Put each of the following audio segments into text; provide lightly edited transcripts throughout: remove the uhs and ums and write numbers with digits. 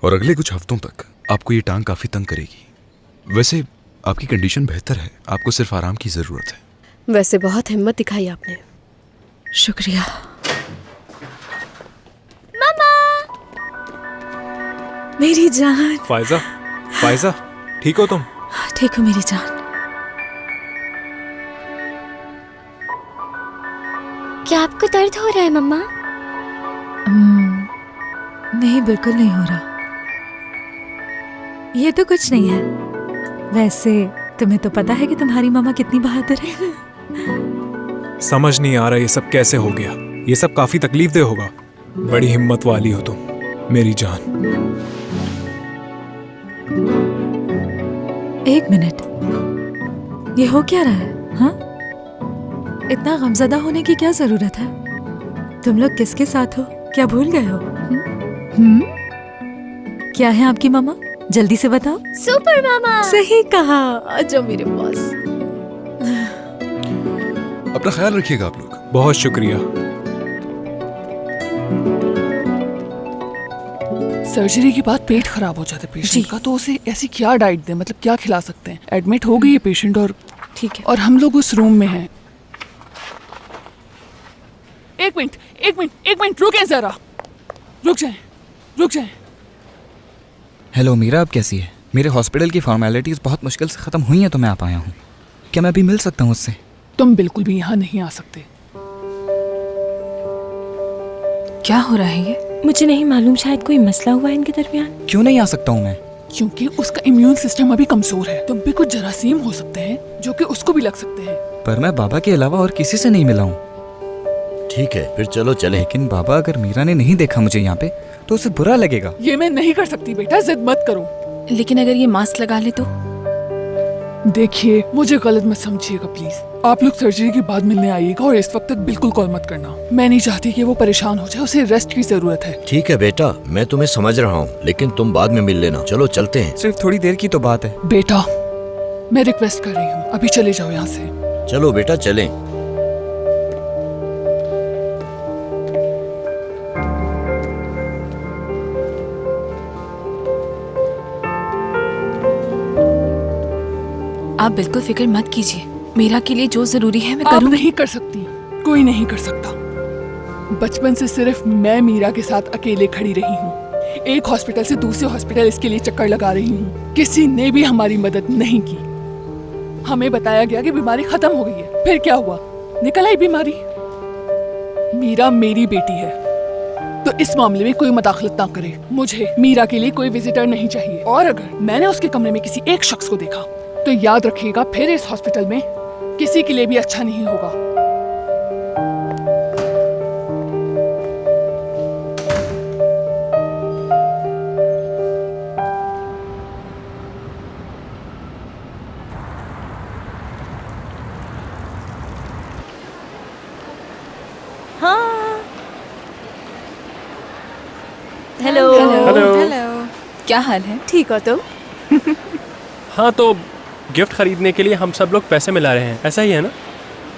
और अगले कुछ हफ्तों तक आपको ये टांग काफी तंग करेगी। वैसे आपकी कंडीशन बेहतर है, आपको सिर्फ आराम की जरूरत है। वैसे बहुत हिम्मत दिखाई आपने। शुक्रिया। मामा, मेरी जान। फायजा, फायजा, ठीक हो तुम? ठीक हो मेरी जान। क्या आपको दर्द हो रहा है मम्मा? नहीं, बिल्कुल नहीं हो रहा। ये तो कुछ नहीं है। वैसे तुम्हें तो पता है कि तुम्हारी मामा कितनी बहादुर है। समझ नहीं आ रहा ये सब कैसे हो गया। ये सब काफी तकलीफ दे होगा। बड़ी हिम्मत वाली हो तुम मेरी जान। एक मिनट, ये हो क्या रहा है? हाँ, इतना गमज़दा होने की क्या जरूरत है? तुम लोग किसके साथ हो? क्या भूल गए हो? क्या है आपकी मामा? जल्दी से बताओ। सुपर मामा। सही कहा। आजो मेरे पास। अपना ख्याल रखिएगा आप लोग। बहुत शुक्रिया। सर्जरी के बाद पेट खराब हो जाता है पेशेंट का, तो उसे ऐसी क्या डाइट दें, मतलब क्या खिला सकते हैं? एडमिट हो गई है पेशेंट और ठीक है। और हम लोग उस रूम में हैं। एक मिनट रुकें जरा, रुक जाएं। हेलो मीरा, आप कैसी है? मेरे हॉस्पिटल की फॉर्मेलिटीज बहुत मुश्किल से ख़त्म हुई हैं तो मैं आ पाया हूँ। क्या मैं अभी मिल सकता हूँ उससे? तुम बिल्कुल भी यहाँ नहीं आ सकते। क्या हो रहा है ये? मुझे नहीं मालूम, शायद कोई मसला हुआ है इनके दरमियान। क्यों नहीं आ सकता हूँ मैं? क्योंकि उसका इम्यून सिस्टम अभी कमजोर है। तुम पे कुछ जरासीम हो सकते हैं जो कि उसको भी लग सकते हैं। पर मैं बाबा के अलावा और किसी से नहीं मिला हूँ। ठीक है, फिर चलो चलें। लेकिन बाबा, अगर मीरा ने नहीं देखा मुझे यहाँ पे तो उसे बुरा लगेगा। ये मैं नहीं कर सकती बेटा, जिद मत करो। लेकिन अगर ये मास्क लगा ले तो? देखिए, मुझे गलत मत समझिएगा प्लीज। आप लोग सर्जरी के बाद मिलने आइएगा और इस वक्त तक बिल्कुल कॉल मत करना। मैं नहीं चाहती कि वो परेशान हो जाए, उसे रेस्ट की जरूरत है। ठीक है बेटा, मैं तुम्हें समझ रहा हूँ, लेकिन तुम बाद में मिल लेना। चलो चलते हैं। सिर्फ थोड़ी देर की तो बात है। बेटा, मैं रिक्वेस्ट कर रही हूँ, अभी चले जाओ यहाँ से। चलो बेटा चलें। आप बिल्कुल फिक्र मत कीजिए। मेरा के लिए जो जरूरी है मैं आप करूँगी। नहीं कर सकती, कोई नहीं कर सकता। बचपन से सिर्फ मैं मीरा के साथ अकेले खड़ी रही हूँ। एक हॉस्पिटल से दूसरे हॉस्पिटल इसके लिए चक्कर लगा रही हूँ। किसी ने भी हमारी मदद नहीं की। हमें बताया गया कि बीमारी खत्म हो गई है, फिर क्या हुआ? निकल आई बीमारी। मीरा मेरी बेटी है, तो इस मामले में कोई मदाखलत ना करे। मुझे मीरा के लिए कोई विजिटर नहीं चाहिए, और अगर मैंने उसके कमरे में किसी एक शख्स को देखा तो याद रखिएगा, फिर इस हॉस्पिटल में किसी के लिए भी अच्छा नहीं होगा। हाँ। हेलो। हेलो। क्या हाल है? ठीक हो तुम? हाँ, तो गिफ्ट खरीदने के लिए हम सब लोग पैसे मिला रहे हैं, ऐसा ही है ना?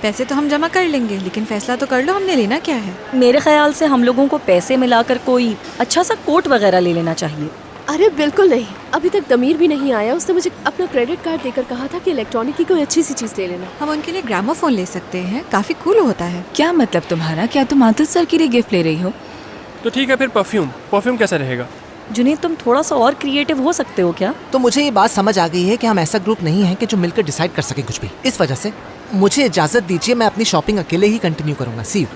पैसे तो हम जमा कर लेंगे, लेकिन फैसला तो कर लो, हमने लेना क्या है? मेरे ख्याल से हम लोगों को पैसे मिलाकर कोई अच्छा सा कोट वगैरह ले लेना चाहिए। अरे बिल्कुल नहीं, अभी तक दमीर भी नहीं आया। उसने मुझे अपना क्रेडिट कार्ड देकर कहा था कि इलेक्ट्रॉनिक की कोई अच्छी सी चीज ले लेना। हम उनके लिए ग्रामोफोन ले सकते हैं, काफी कूल होता है। क्या मतलब तुम्हारा? क्या तुम आतिश सर के लिए गिफ्ट ले रही हो? तो ठीक है, फिर परफ्यूम कैसा रहेगा? जुनीद, तुम थोड़ा सा और क्रिएटिव हो सकते हो क्या? तो मुझे ये बात समझ आ गई है कि हम ऐसा ग्रुप नहीं है कि जो मिलकर डिसाइड कर सके कुछ भी। इस वजह से मुझे इजाजत दीजिए, मैं अपनी शॉपिंग अकेले ही कंटिन्यू करूंगा। सी यू।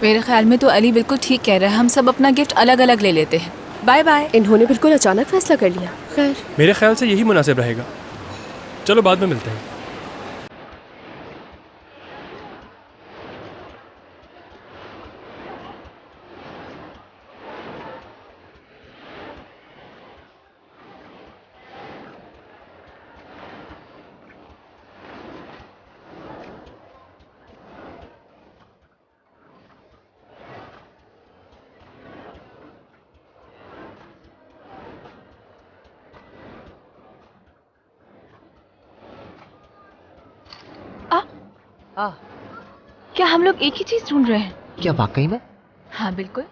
मेरे ख्याल में तो अली बिल्कुल ठीक कह रहा है, हम सब अपना गिफ्ट अलग अलग ले लेते हैं। Bye bye. इन्होंने बिल्कुल अचानक फैसला कर लिया। खैर, मेरे ख्याल से यही मुनासिब रहेगा। चलो बाद में मिलते हैं। क्या हम लोग एक ही चीज ढूंढ रहे हैं? क्या वाकई में? हाँ बिल्कुल।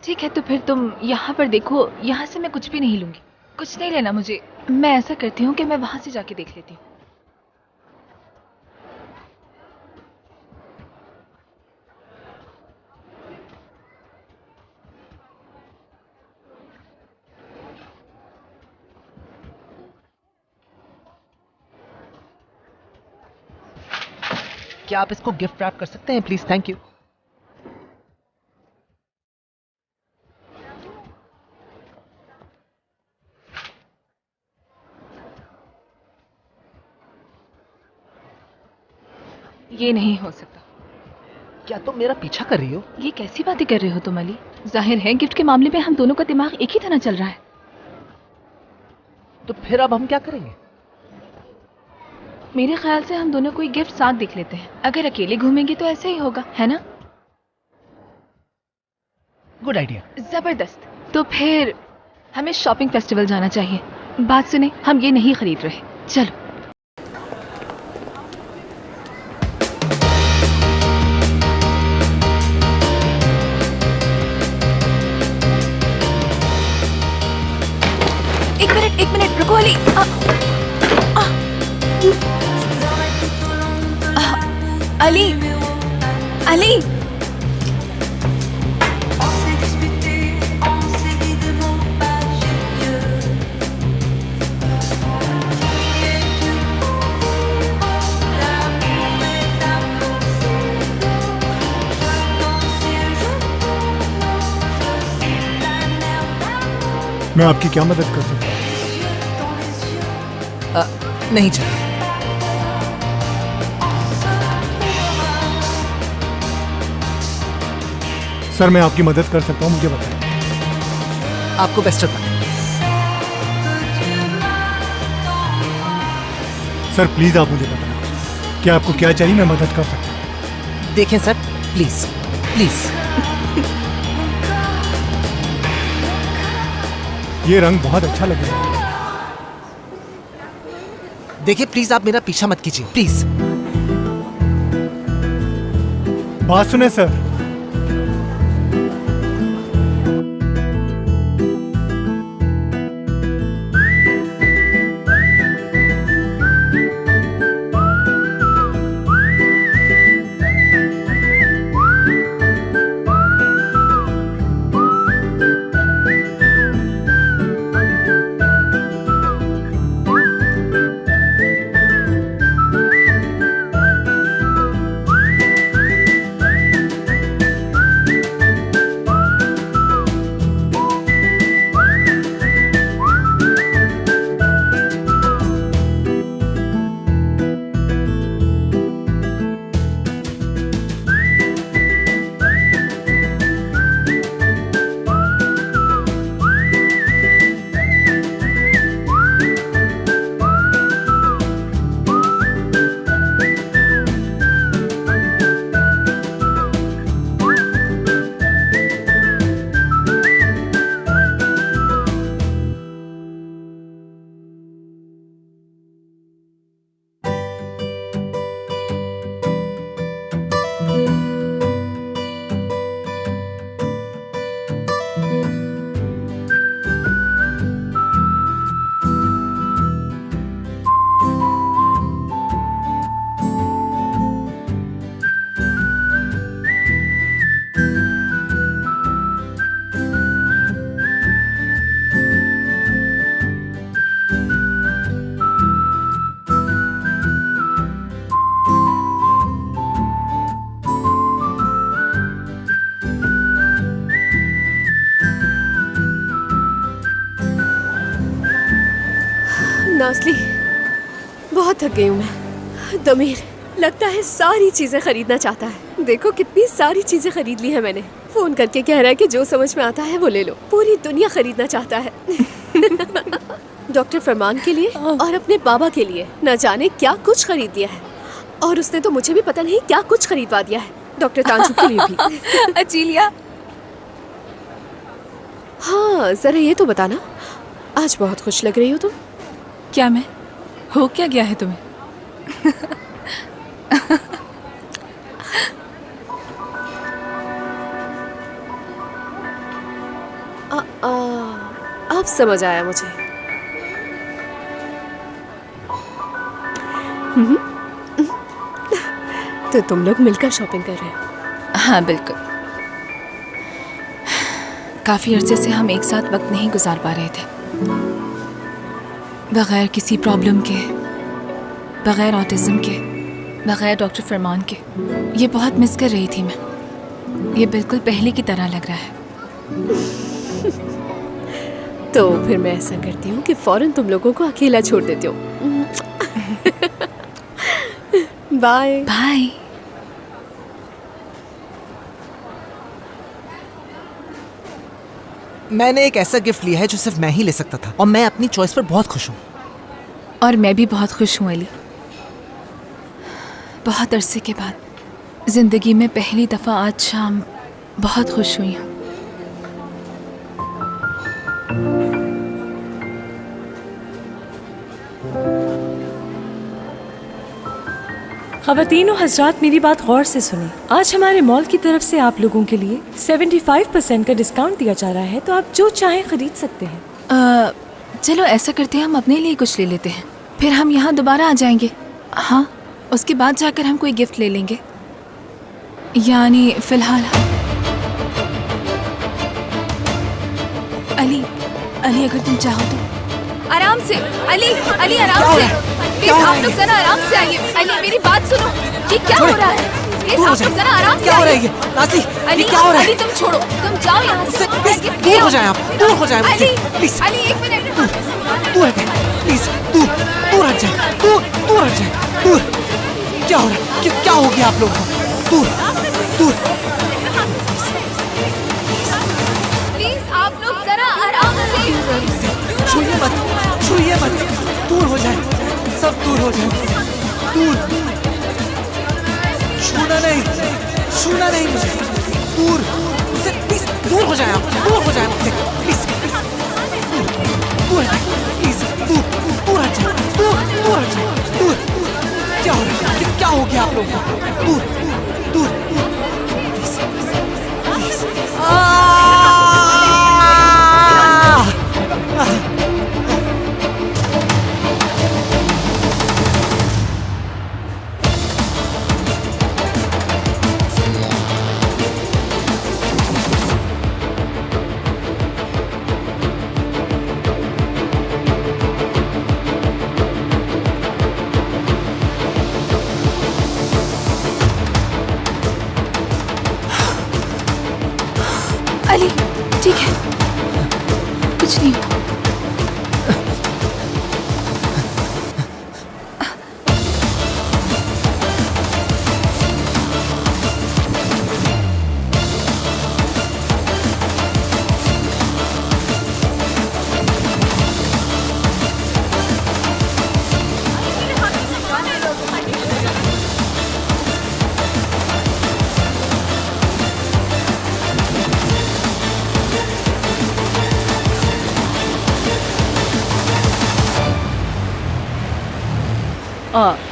ठीक है, तो फिर तुम यहाँ पर देखो, यहाँ से मैं कुछ भी नहीं लूंगी। कुछ नहीं लेना मुझे। मैं ऐसा करती हूँ कि मैं वहां से जाके देख लेती हूँ। क्या आप इसको गिफ्ट रैप कर सकते हैं प्लीज? Thank you. ये नहीं हो सकता। क्या तुम मेरा पीछा कर रही हो? ये कैसी बातें कर रहे हो तुम अली? जाहिर है गिफ्ट के मामले में हम दोनों का दिमाग एक ही तरह चल रहा है। तो फिर अब हम क्या करेंगे? मेरे ख्याल से हम दोनों कोई गिफ्ट साथ देख लेते हैं। अगर अकेले घूमेंगे तो ऐसे ही होगा, है ना? Good idea. जबरदस्त। तो फिर हमें शॉपिंग फेस्टिवल जाना चाहिए। बात सुने, हम ये नहीं खरीद रहे। चलो। एक मिनट रुको अली। अली अली मैं आपकी क्या मदद कर सकता हूँ? नहीं चाहिए। सर मैं आपकी मदद कर सकता हूँ, मुझे बताएं। आपको best of luck. Sir please आप मुझे बताएं कि आपको क्या चाहिए, मैं मदद कर सकता हूँ। देखें सर, प्लीज प्लीज। ये रंग बहुत अच्छा लग रहा है। देखिए प्लीज आप मेरा पीछा मत कीजिए प्लीज। बात सुने सर, नाज़ली, बहुत थक गई हूँ मैं। दमीर लगता है सारी चीजें खरीदना चाहता है। देखो कितनी सारी चीजें खरीद ली है मैंने। फोन करके कह रहा है कि जो समझ में आता है वो ले लो। पूरी दुनिया खरीदना चाहता है। डॉक्टर फरमान के लिए और अपने बाबा के लिए न जाने क्या कुछ खरीद लिया है। और उसने तो मुझे भी पता नहीं क्या कुछ खरीदवा दिया है। डॉक्टर तांजू के लिए भी। अचीलिया, हाँ जरा ये तो बताना, आज बहुत खुश लग रही हो तुम। क्या मैं? हो क्या गया है तुम्हें? अब समझ आया मुझे। तो तुम लोग मिलकर शॉपिंग कर रहे हो? हाँ बिल्कुल। काफ़ी अरसे से हम एक साथ वक्त नहीं गुजार पा रहे थे, बगैर किसी प्रॉब्लम के, बगैर ऑटिज्म के, बगैर डॉक्टर फरमान के। ये बहुत मिस कर रही थी मैं। ये बिल्कुल पहले की तरह लग रहा है। तो फिर मैं ऐसा करती हूँ कि फौरन तुम लोगों को अकेला छोड़ देती हूँ। Bye bye. मैंने एक ऐसा गिफ्ट लिया है जो सिर्फ मैं ही ले सकता था और मैं अपनी चॉइस पर बहुत खुश हूँ। और मैं भी बहुत खुश हूँ अली। बहुत अरसे के बाद जिंदगी में पहली दफ़ा आज शाम बहुत खुश हुई हूँ। ख़वातीन व हज़रात, मेरी बात गौर से सुने। आज हमारे मॉल की तरफ से आप लोगों के लिए 75% का डिस्काउंट दिया जा रहा है, तो आप जो चाहें खरीद सकते हैं। चलो ऐसा करते हैं, हम अपने लिए कुछ ले लेते हैं, फिर हम यहाँ दोबारा आ जाएंगे। हाँ, उसके बाद जाकर हम कोई गिफ्ट ले लेंगे। यानी फ़िलहाल अली, अली अगर तुम चाहो तो आराम से। अली, अली आराम से। प्लीज आप लोग जरा आराम से आइए। अली मेरी बात सुनो, ये क्या हो रहा है? प्लीज आप लोग जरा आराम से। क्या हो रहा है ये? नासी, अली, क्या हो रहा है? अली तुम छोड़ो, तुम जाओ यहाँ से। दूर हो जाए आप, दूर हो जाए मुझसे, अली, प्लीज। अली एक मिनट। दूर हट जाए, प्लीज, दूर हट जाए, दूर हट जाए, दूर। क्या हो रहा है? क्या हो गया आप लोगों को? दूर। प्लीज आप लोग जरा आराम से। छुइए मत, दूर हो जाए, सब दूर हो जाए, दूर। छूना नहीं मुझे, दूर मुझसे, प्लीज दूर हो जाए आप, दूर हो जाए मुझसे, प्लीज, दूर हट जाए, प्लीज, दूर हट जाए, दूर हट जाए, दूर। क्या हो रहा है? क्या हो गया आप लोगों को? दूर, प्लीज, अली ठीक है, कुछ नहीं हुआ।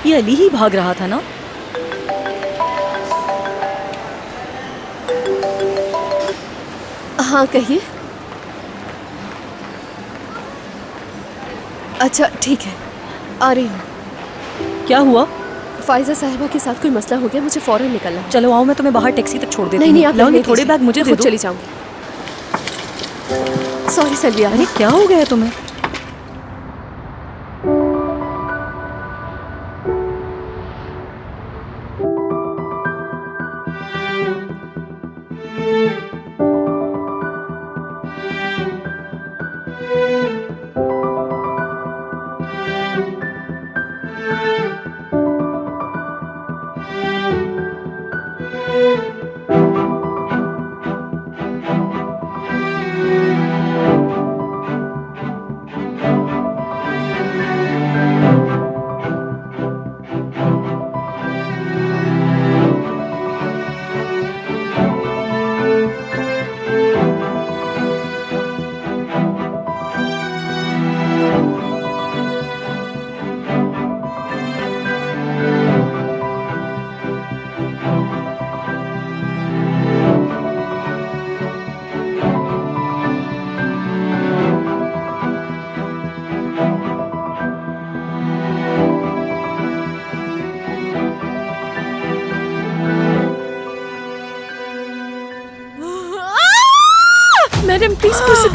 ये अली ही भाग रहा था ना? हाँ कहिए। अच्छा ठीक है, आ रही हूँ। क्या हुआ? फाइजा साहिबा के साथ कोई मसला हो गया, मुझे फौरन निकलना है। चलो आओ, मैं तुम्हें बाहर टैक्सी तक छोड़ देती हूँ। नहीं आप लाओ, रहने थोड़े दीजिए। बैग मुझे मैं दे खुद दो। चली जाऊंगी। सॉरी सलविया। अरे क्या हो गया तुम्हें?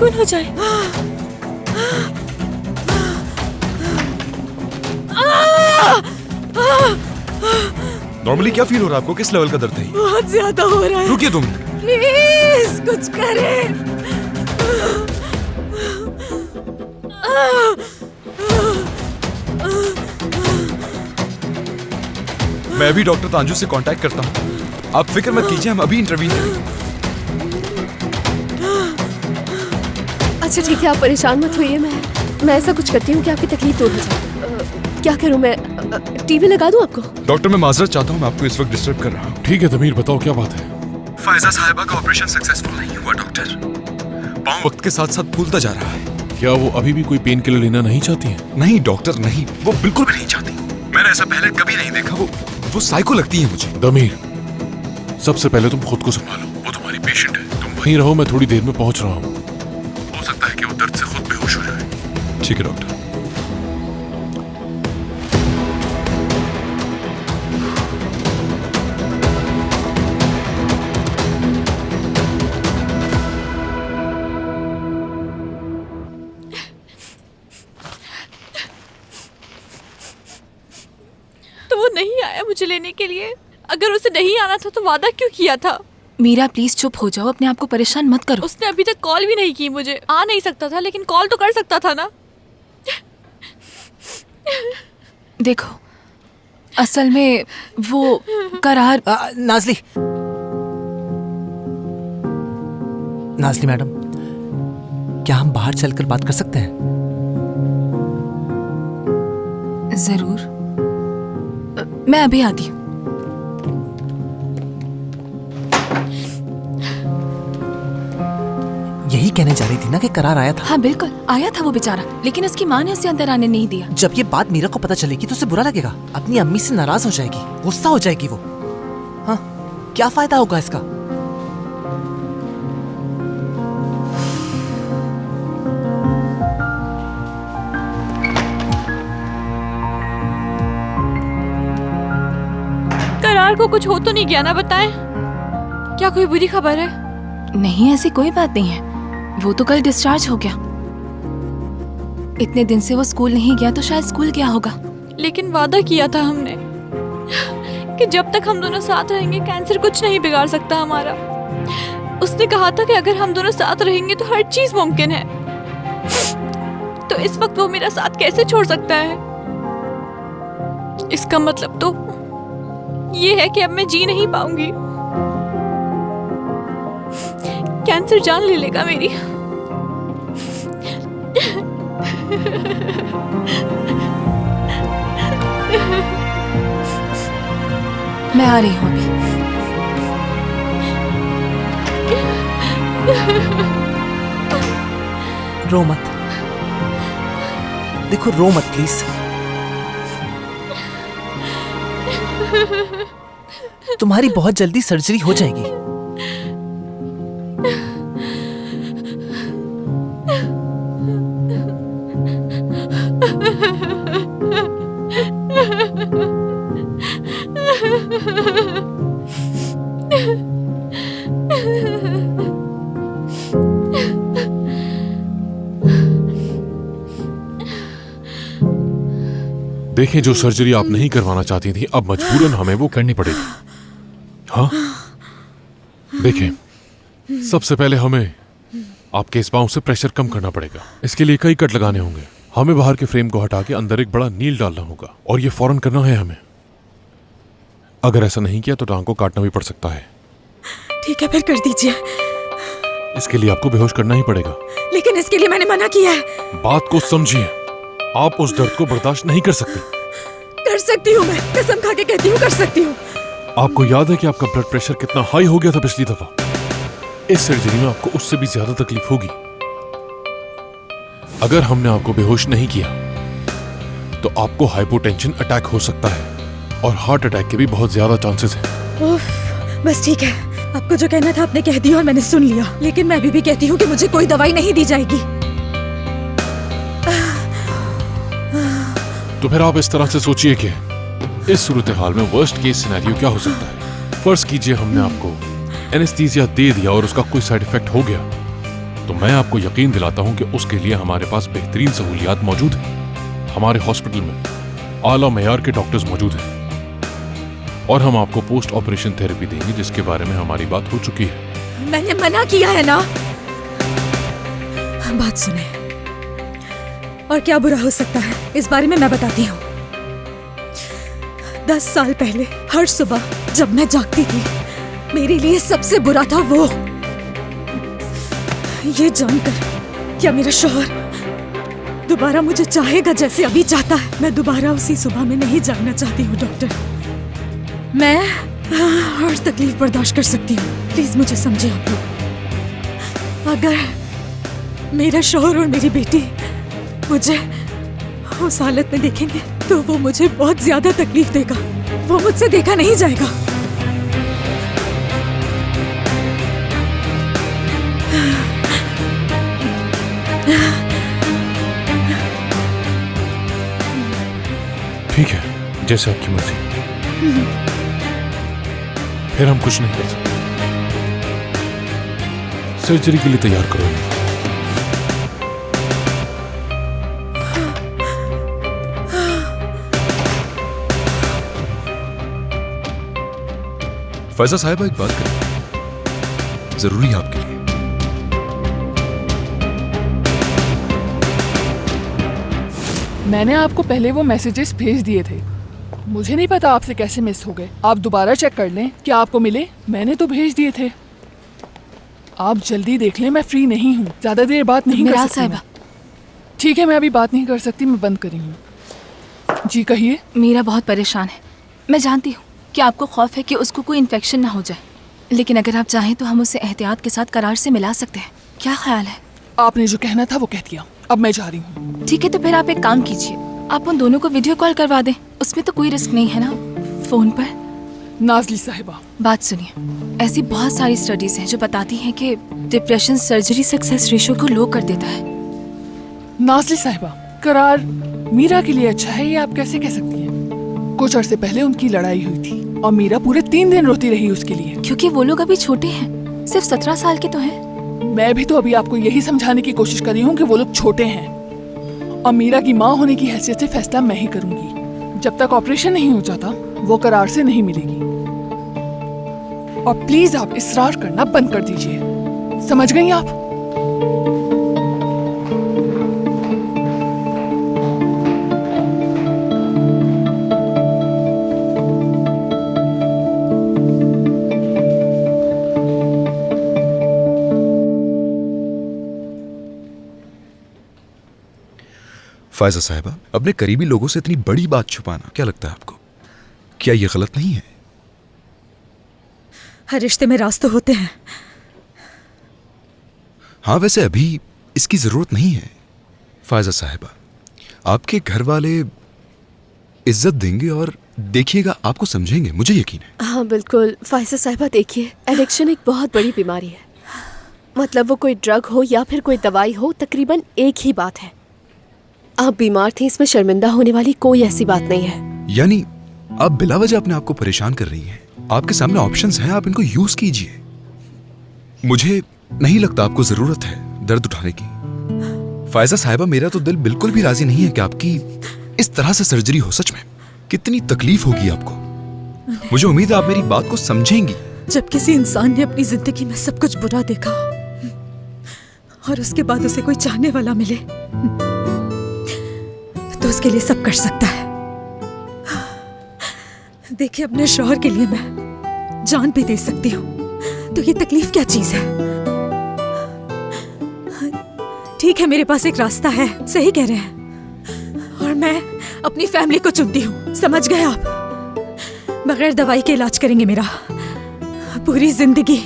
सुकून हो जाए। नॉर्मली क्या फील हो रहा है आपको? किस लेवल का दर्द है? बहुत ज्यादा हो रहा है। रुकिए तुम। प्लीज कुछ करें। मैं अभी डॉक्टर तांजू से कांटेक्ट करता हूँ, आप फिक्र मत कीजिए, हम अभी इंटरवीन करेंगे। अच्छा ठीक है, आप परेशान मत होइए। मैं ऐसा कुछ करती हूँ कि आपकी तकलीफ दूर हो जाए। क्या करूँ मैं? टीवी लगा दूँ आपको? डॉक्टर मैं माजरत चाहता हूँ, मैं आपको इस वक्त डिस्टर्ब कर रहा हूँ। ठीक है तमीर, बताओ क्या बात है? फायजा साहिबा का ऑपरेशन सक्सेसफुल नहीं हुआ डॉक्टर। पाँव वक्त के साथ साथ फूलता जा रहा है। क्या वो अभी भी कोई पेन किलर लेना नहीं चाहती है? नहीं डॉक्टर नहीं, वो बिल्कुल भी नहीं चाहती। मैंने ऐसा पहले कभी नहीं देखा। वो साइको लगती है मुझे। दमीर, सबसे पहले तुम खुद को संभालो, वो तुम्हारी पेशेंट है। तुम वहीं रहो, मैं थोड़ी देर में पहुंच रहा हूँ। हो सकता है कि वो दर्द से खुद बेहोश हो जाए। ठीक है डॉक्टर। तो वो नहीं आया मुझे लेने के लिए। अगर उसे नहीं आना था तो वादा क्यों किया था? मीरा प्लीज चुप हो जाओ, अपने आप को परेशान मत करो। उसने अभी तक कॉल भी नहीं की मुझे। आ नहीं सकता था लेकिन कॉल तो कर सकता था ना। देखो असल में वो करार नाज़ली मैडम, क्या हम बाहर चलकर बात कर सकते हैं? जरूर, मैं अभी आती हूँ। यही कहने जा रही थी ना कि करार आया था? हाँ बिल्कुल आया था वो बेचारा, लेकिन उसकी माँ ने उसे अंदर आने नहीं दिया। जब ये बात मीरा को पता चलेगी तो उसे बुरा लगेगा, अपनी अम्मी से नाराज हो जाएगी, गुस्सा हो जाएगी वो। हाँ, क्या फायदा होगा इसका? करार को कुछ हो तो नहीं गया ना? बताएं, क्या कोई बुरी खबर है? नहीं, ऐसी कोई बात नहीं है। वो तो कल डिस्चार्ज हो गया। इतने दिन से वो स्कूल नहीं गया तो शायद स्कूल गया होगा। लेकिन वादा किया था हमने कि जब तक हम दोनों साथ रहेंगे कैंसर कुछ नहीं बिगाड़ सकता हमारा। उसने कहा था कि अगर हम दोनों साथ रहेंगे तो हर चीज मुमकिन है। तो इस वक्त वो मेरा साथ कैसे छोड़ सकता है? इसका मतलब तो ये है कि अब मैं जी नहीं पाऊंगी। कैंसर जान ले लेगा मेरी। मैं आ रही हूँ अभी। रो मत, देखो रो मत प्लीज। तुम्हारी बहुत जल्दी सर्जरी हो जाएगी। देखें, जो सर्जरी आप नहीं करवाना चाहती थी अब मजबूरन हमें वो करनी पड़ेगी। हाँ देखें, सबसे पहले हमें आपके इस पांव से प्रेशर कम करना पड़ेगा। इसके लिए कई कट लगाने होंगे। हमें बाहर के फ्रेम को हटा के अंदर एक बड़ा नील डालना होगा और ये फौरन करना है हमें। अगर ऐसा नहीं किया तो टांग को काटना भी पड़ सकता है। ठीक है, फिर कर दीजिए। इसके लिए आपको बेहोश करना ही पड़ेगा। लेकिन इसके लिए मैंने मना किया है। बात को समझिए, आप उस दर्द को बर्दाश्त नहीं कर सकते। कर सकती हूँ, मैं कसम खा के कहती हूँ कर सकती हूँ। आपको याद है कि आपका ब्लड प्रेशर कितना हाई हो गया था पिछली दफा? इस सर्जरी में आपको उससे भी ज्यादा तकलीफ होगी। अगर हमने आपको बेहोश नहीं किया तो आपको हाइपोटेंशन अटैक हो सकता है और हार्ट अटैक के भी बहुत ज्यादा चांसेस हैं। उफ, बस ठीक है, आपको जो कहना था आपने कह दिया और मैंने सुन लिया। लेकिन मैं अभी भी कहती हूँ कि मुझे कोई दवाई नहीं दी जाएगी। तो फिर आप इस तरह से सोचिए कि इस सूरत हाल में वर्स्ट केस सिनेरियो क्या हो सकता है। फर्ज कीजिए हमने आपको एनेस्थीसिया दे दिया और उसका कोई साइड इफेक्ट हो गया, तो मैं आपको यकीन दिलाता हूं कि उसके लिए हमारे पास बेहतरीन सहूलियात मौजूद हैं। हमारे हॉस्पिटल में आला मयार के डॉक्टर्स मौजूद हैं और हम आपको पोस्ट ऑपरेशन थेरेपी देंगे, जिसके बारे में हमारी बात हो चुकी है। मैंने मना किया है ना। बात सुने, और क्या बुरा हो सकता है इस बारे में मैं बताती हूँ। 10 साल पहले हर सुबह जब मैं जागती थी, मेरे लिए सबसे बुरा था वो ये जानकर क्या मेरा शौहर दोबारा मुझे चाहेगा जैसे अभी चाहता है। मैं दोबारा उसी सुबह में नहीं जागना चाहती हूँ डॉक्टर। मैं हर तकलीफ बर्दाश्त कर सकती हूँ, प्लीज मुझे समझे आप लोग। अगर मेरा शौहर और मेरी बेटी मुझे उस हालत में देखेंगे तो वो मुझे बहुत ज्यादा तकलीफ देगा। वो मुझसे देखा नहीं जाएगा। ठीक है, जैसे आपकी मर्जी। फिर हम कुछ नहीं कर सकते। सर्जरी के लिए तैयार करो। फैजा साहिबा, एक बात करें, जरूरी है आपके लिए। मैंने आपको पहले वो मैसेजेस भेज दिए थे। मुझे नहीं पता आपसे कैसे मिस हो गए। आप दोबारा चेक कर लें, क्या आपको मिले? मैंने तो भेज दिए थे। आप जल्दी देख लें, मैं फ्री नहीं हूँ, ज्यादा देर बात नहीं कर सकती मैं। ठीक है, मैं अभी बात नहीं कर सकती, मैं बंद करी हूँ। जी कहिए। मीरा बहुत परेशान है। मैं जानती हूँ कि आपको खौफ है कि उसको कोई इन्फेक्शन ना हो जाए, लेकिन अगर आप चाहें तो हम उसे एहतियात के साथ करार से मिला सकते हैं। क्या ख्याल है? आपने जो कहना था वो कह दिया, अब मैं जा रही हूँ। ठीक है, तो फिर आप एक काम कीजिए, आप उन दोनों को वीडियो कॉल करवा दें। उसमें तो कोई रिस्क नहीं है ना फोन पर। नाज़ली साहिबा, बात सुनिए, ऐसी बहुत सारी स्टडीज हैं जो बताती हैं कि डिप्रेशन सर्जरी सक्सेस रेशो को लो कर देता है। नाज़ली साहिबा, करार मीरा के लिए अच्छा है, ये आप कैसे कह सकती हैं? कुछ अरसे पहले उनकी लड़ाई हुई थी और मीरा पूरे 3 दिन रोती रही उसके लिए। क्योंकि वो लोग अभी छोटे हैं, सिर्फ 17 साल के तो हैं। मैं भी तो अभी आपको यही समझाने की कोशिश कर रही हूँ कि वो लोग छोटे हैं और मीरा की माँ होने की हैसियत से फैसला मैं ही करूंगी। जब तक ऑपरेशन नहीं हो जाता वो करार से नहीं मिलेगी। और प्लीज आप इसरार करना बंद कर दीजिए, समझ गई आप? फायजा साहिबा, अपने करीबी लोगों से इतनी बड़ी बात छुपाना, क्या लगता है आपको? क्या ये गलत नहीं है? हर रिश्ते में राज तो होते हैं। हाँ, वैसे अभी इसकी जरूरत नहीं है। फायजा साहिबा, आपके घर वाले इज्जत देंगे और देखिएगा आपको समझेंगे, मुझे यकीन है। हाँ बिल्कुल फायजा साहिबा, देखिए एडिक्शन एक बहुत बड़ी बीमारी है। मतलब वो कोई ड्रग हो या फिर कोई दवाई हो, तकरीबन एक ही बात है। आप बीमार थे, इसमें शर्मिंदा होने वाली कोई ऐसी बात नहीं है। यानी आप बिला वजह अपने आप को परेशान कर रही हैं। आपके सामने ऑप्शंस हैं, आप इनको यूज कीजिए। मुझे नहीं लगता आपको जरूरत है दर्द उठाने की। फायजा साहिबा, मेरा तो दिल बिल्कुल भी राजी नहीं है कि आपकी इस तरह से सर्जरी हो। सच में कितनी तकलीफ होगी आपको। मुझे उम्मीद है आप मेरी बात को समझेंगी। जब किसी इंसान ने अपनी जिंदगी में सब कुछ बुरा देखा और उसके बाद उसे कोई चाहने वाला मिले तो उसके लिए सब कर सकता है। देखिए, अपने शौहर के लिए मैं जान भी दे सकती हूँ, तो ये तकलीफ क्या चीज है? ठीक है, मेरे पास एक रास्ता है, सही कह रहे हैं, और मैं अपनी फैमिली को चुनती हूँ। समझ गए आप? बगैर दवाई के इलाज करेंगे मेरा पूरी जिंदगी।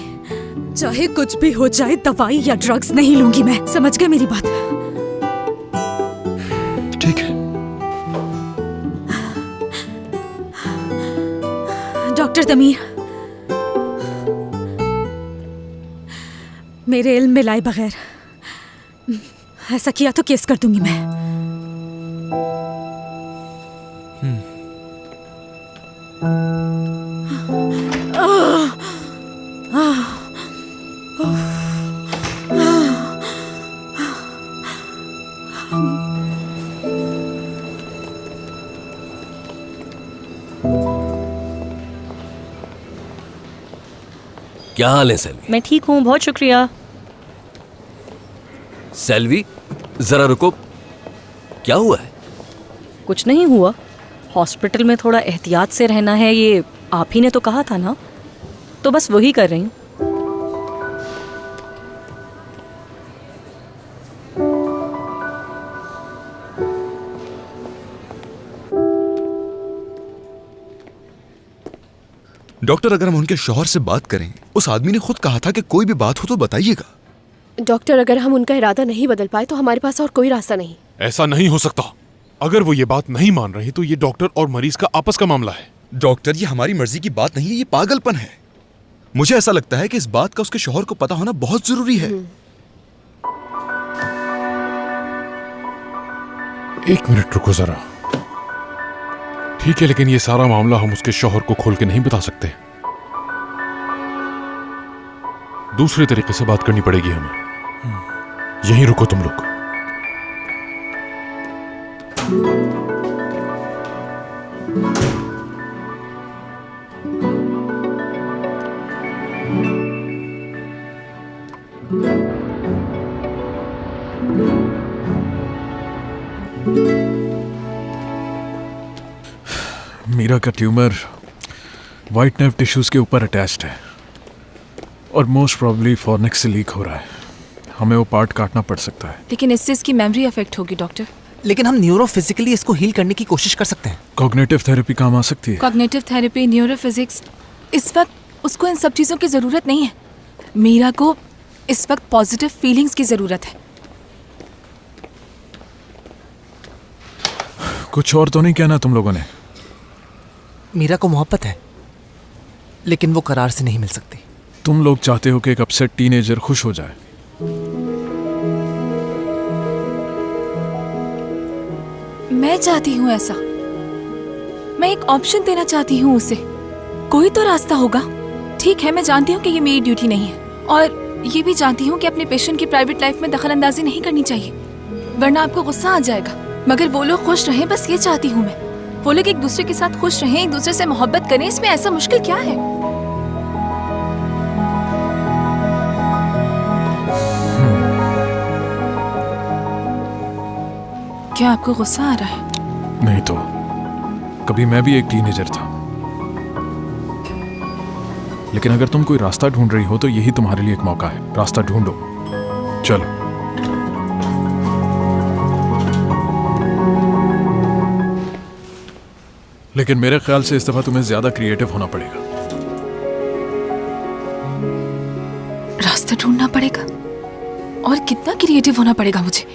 चाहे कुछ भी हो जाए, दवाई या ड्रग्स नहीं लूंगी मैं। समझ गए मेरी बात? ठीक है। डॉक्टर तमीर, मेरे इल्म में लाए बगैर ऐसा किया तो केस कर दूंगी मैं। क्या हाल है सेल्वी? मैं ठीक हूँ, बहुत शुक्रिया। सेल्वी, जरा रुको, क्या हुआ है? कुछ नहीं हुआ। हॉस्पिटल में थोड़ा एहतियात से रहना है, ये आप ही ने तो कहा था ना, तो बस वही कर रही हूँ। डॉक्टर, अगर हम उनके शौहर से बात करें, उस आदमी ने खुद कहा था कि कोई भी बात हो तो बताइएगा। डॉक्टर, अगर हम उनका इरादा नहीं बदल पाए तो हमारे पास और कोई रास्ता नहीं। ऐसा नहीं हो सकता। अगर वो ये बात नहीं मान रही तो ये डॉक्टर और मरीज का आपस का मामला है। डॉक्टर, ये हमारी मर्जी की बात नहीं है, ये पागलपन है। मुझे ऐसा लगता है कि इस बात का उसके शौहर को पता होना बहुत जरूरी है। एक मिनट रुको जरा। ठीक है, लेकिन ये सारा मामला हम उसके शौहर को खोल के नहीं बता सकते। दूसरे तरीके से बात करनी पड़ेगी हमें। यहीं रुको तुम लोग। मीरा का ट्यूमर वाइट नर्व टिश्यूज के ऊपर अटैच्ड है और मोस्ट प्रोबेबली फॉर्निक्स से लीक हो रहा है। हमें वो पार्ट काटना पड़ सकता है। लेकिन इससे इसकी मेमोरी अफेक्ट होगी डॉक्टर। लेकिन हम न्यूरोफिजिकली इसको हील करने की कोशिश कर सकते हैं। कॉग्निटिव थेरेपी काम आ सकती है। कॉग्निटिव थेरेपी, न्यूरोफिजिक्स, इस वक्त उसको इन सब चीज़ों की ज़रूरत नहीं है। मीरा को इस वक्त पॉजिटिव फीलिंग्स की ज़रूरत है। कुछ और तो नहीं कहना तुम लोगों ने? मीरा को मोहब्बत है, लेकिन वो करार से नहीं मिल सकती। तुम लोग चाहते हो कि एक अपसेट टीनेजर खुश हो जाए। मैं चाहती हूँ ऐसा। मैं एक ऑप्शन देना चाहती हूँ उसे। कोई तो रास्ता होगा। ठीक है, मैं जानती हूँ कि ये मेरी ड्यूटी नहीं है, और ये भी जानती हूँ कि अपने पेशेंट की प्राइवेट लाइफ में दखल अंदाजी नहीं करनी चाहिए, वरना आपको गुस्सा आ जाएगा। मगर वो लोग खुश रहें, बस ये चाहती हूँ मैं। वो लोग एक दूसरे के साथ खुश रहें, एक दूसरे से मोहब्बत करें, इसमें ऐसा मुश्किल क्या है? क्या आपको गुस्सा आ रहा है? नहीं तो कभी मैं भी एक टीनेजर था। लेकिन अगर तुम कोई रास्ता ढूंढ रही हो तो यही तुम्हारे लिए एक मौका है। रास्ता ढूंढो। चलो। लेकिन मेरे ख्याल से इस दफा तुम्हें ज्यादा क्रिएटिव होना पड़ेगा। रास्ता ढूंढना पड़ेगा? और कितना क्रिएटिव होना पड़ेगा मुझे?